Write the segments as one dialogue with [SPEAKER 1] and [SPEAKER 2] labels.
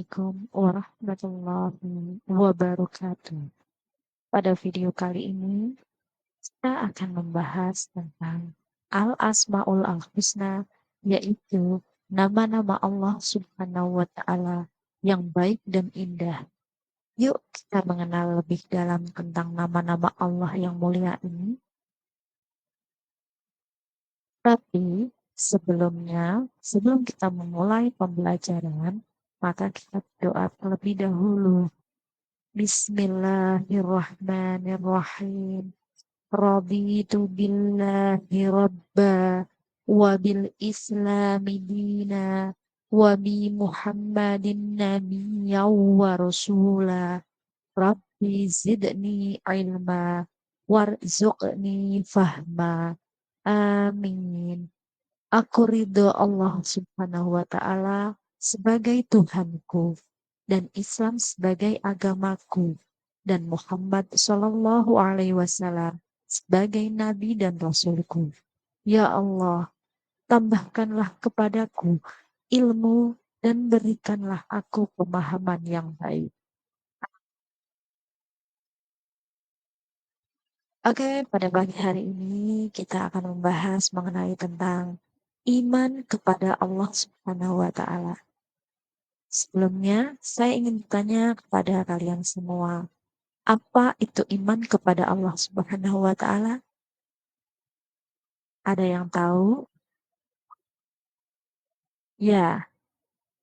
[SPEAKER 1] Assalamualaikum warahmatullahi wabarakatuh. Pada video kali ini, kita akan membahas tentang Al-Asma'ul Al-Husna, yaitu nama-nama Allah Subhanahu wa Ta'ala yang baik dan indah. Yuk, kita mengenal lebih dalam tentang nama-nama Allah yang mulia ini. Tapi sebelum kita memulai pembelajaran, maka kita berdoa terlebih dahulu. Bismillahirrahmanirrahim. Raditu billahi rabba wa bil islami dina wa bi Muhammadin nabiyya wa rasula. Rabbi zidni ilma warzuqni fahma. Amin. Aku ridho Allah Subhanahu wa Ta'ala sebagai Tuhanku, dan Islam sebagai agamaku, dan Muhammad Shallallahu Alaihi Wasallam sebagai Nabi dan Rasulku. Ya Allah, tambahkanlah kepadaku ilmu dan berikanlah aku pemahaman yang baik. Oke, pada pagi hari ini kita akan membahas mengenai tentang iman kepada Allah Subhanahu wa Ta'ala. Sebelumnya, saya ingin bertanya kepada kalian semua, apa itu iman kepada Allah Subhanahu wa Ta'ala? Ada yang tahu? Ya,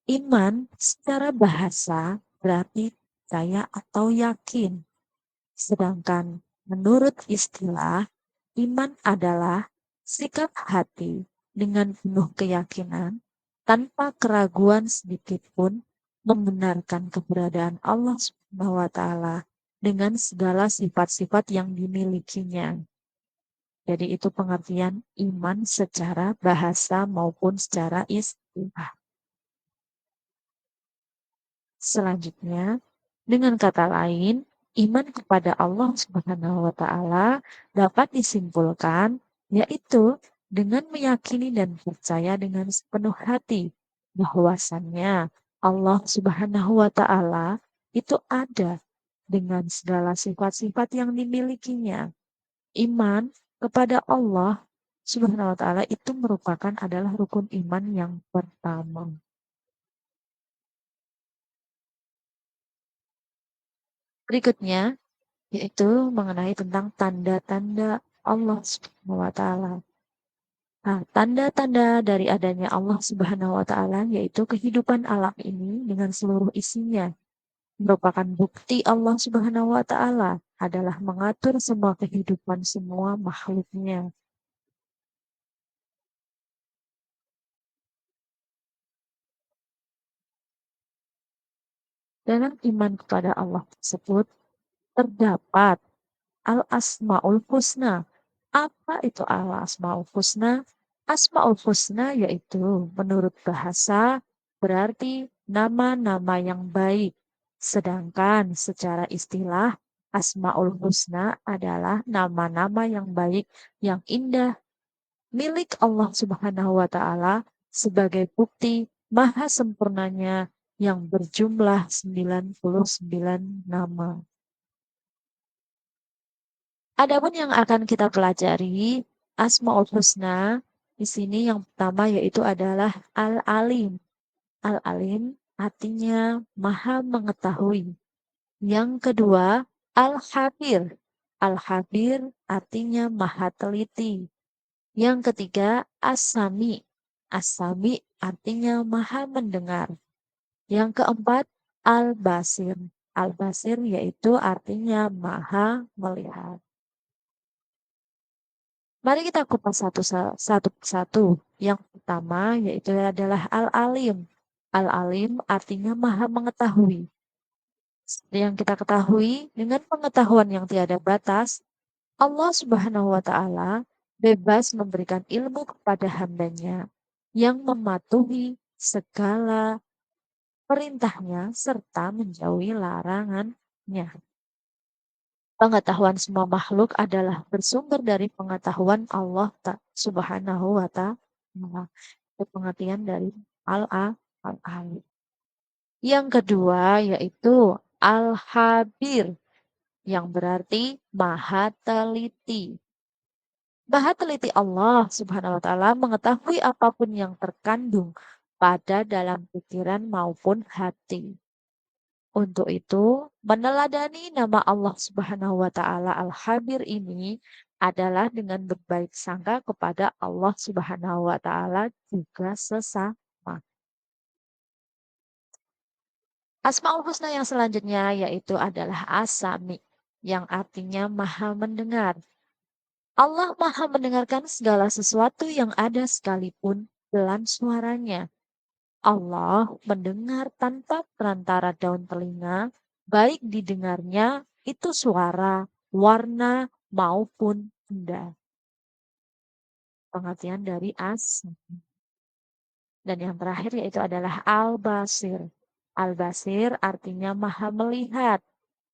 [SPEAKER 1] iman secara bahasa berarti percaya atau yakin. Sedangkan menurut istilah, iman adalah sikap hati dengan penuh keyakinan tanpa keraguan sedikit pun membenarkan keberadaan Allah Subhanahu wa Ta'ala dengan segala sifat-sifat yang dimilikinya. Jadi itu pengertian iman secara bahasa maupun secara istilah. Selanjutnya, dengan kata lain, iman kepada Allah Subhanahu wa Ta'ala dapat disimpulkan yaitu dengan meyakini dan percaya dengan sepenuh hati bahwasannya Allah Subhanahu wa Ta'ala itu ada dengan segala sifat-sifat yang dimilikinya. Iman kepada Allah Subhanahu wa Ta'ala itu merupakan adalah rukun iman yang pertama. Berikutnya yaitu mengenai tentang tanda-tanda Allah Subhanahu wa Ta'ala. Nah, tanda-tanda dari adanya Allah Subhanahu wa Ta'ala yaitu kehidupan alam ini dengan seluruh isinya merupakan bukti Allah Subhanahu wa Ta'ala adalah mengatur semua kehidupan semua makhluknya. Dalam iman kepada Allah tersebut terdapat Al-Asma'ul Husna. Apa itu Al-Asma'ul Husna? Asma'ul Husna yaitu menurut bahasa berarti nama-nama yang baik. Sedangkan secara istilah Asma'ul Husna adalah nama-nama yang baik, yang indah, milik Allah Subhanahu wa Ta'ala sebagai bukti maha sempurnanya yang berjumlah 99 nama. Adapun yang akan kita pelajari Asmaul Husna di sini yang pertama yaitu adalah Al-Alim. Al-Alim artinya maha mengetahui. Yang kedua Al-Habir. Al-Habir artinya maha teliti. Yang ketiga As-Sami. As-Sami artinya maha mendengar. Yang keempat Al-Basir. Al-Basir yaitu artinya maha melihat. Mari kita kupas satu persatu. Yang pertama yaitu adalah Al-Alim. Al-Alim artinya maha mengetahui. Seperti yang kita ketahui, dengan pengetahuan yang tiada batas, Allah Subhanahu wa Ta'ala bebas memberikan ilmu kepada hambanya yang mematuhi segala perintahnya serta menjauhi larangannya. Pengetahuan semua makhluk adalah bersumber dari pengetahuan Allah Subhanahu wa Ta'ala. Itu pengertian dari al-alim. Yang kedua yaitu Al-Habir, yang berarti Maha Teliti. Maha teliti Allah Subhanahu wa taala mengetahui apapun yang terkandung pada dalam pikiran maupun hati. Untuk itu, meneladani nama Allah Subhanahu wa taala Al-Habir ini adalah dengan berbaik sangka kepada Allah Subhanahu wa taala juga sesama. Asmaul Husna yang selanjutnya yaitu adalah As-Sami, yang artinya Maha Mendengar. Allah Maha mendengarkan segala sesuatu yang ada sekalipun pelan suaranya. Allah mendengar tanpa perantara daun telinga, baik didengarnya itu suara, warna, maupun benda. Pengertian dari as. Dan yang terakhir yaitu adalah al-basir. Al-basir artinya maha melihat,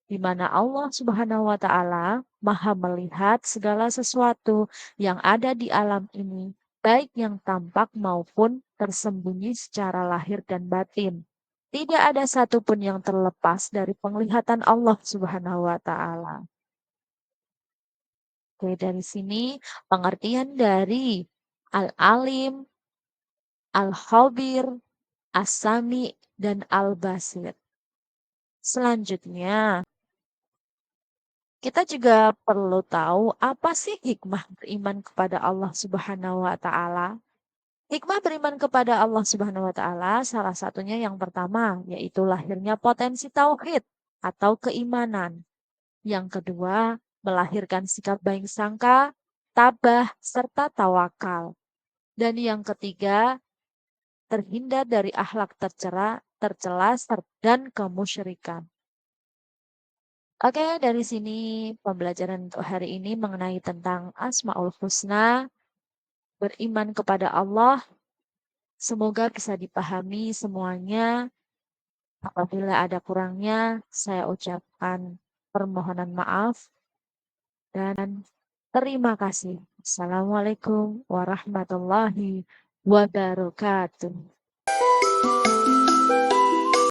[SPEAKER 1] di mana Allah Subhanahu wa taala Maha melihat segala sesuatu yang ada di alam ini, baik yang tampak maupun tersembunyi secara lahir dan batin. Tidak ada satupun yang terlepas dari penglihatan Allah Subhanahu wa taala. Oke, dari sini pengertian dari Al-Alim, Al-Khabir, As-Sami, dan Al-Basir. Selanjutnya, kita juga perlu tahu apa sih hikmah beriman kepada Allah Subhanahu wa taala. Hikmah beriman kepada Allah Subhanahu wa taala salah satunya yang pertama yaitu lahirnya potensi tauhid atau keimanan. Yang kedua, melahirkan sikap baik sangka, tabah, serta tawakal. Dan yang ketiga, terhindar dari akhlak tercela, dan kemusyrikan. Oke, dari sini pembelajaran untuk hari ini mengenai tentang Asmaul Husna, beriman kepada Allah. Semoga bisa dipahami semuanya. Apabila ada kurangnya, saya ucapkan permohonan maaf dan terima kasih. Assalamualaikum warahmatullahi wabarakatuh.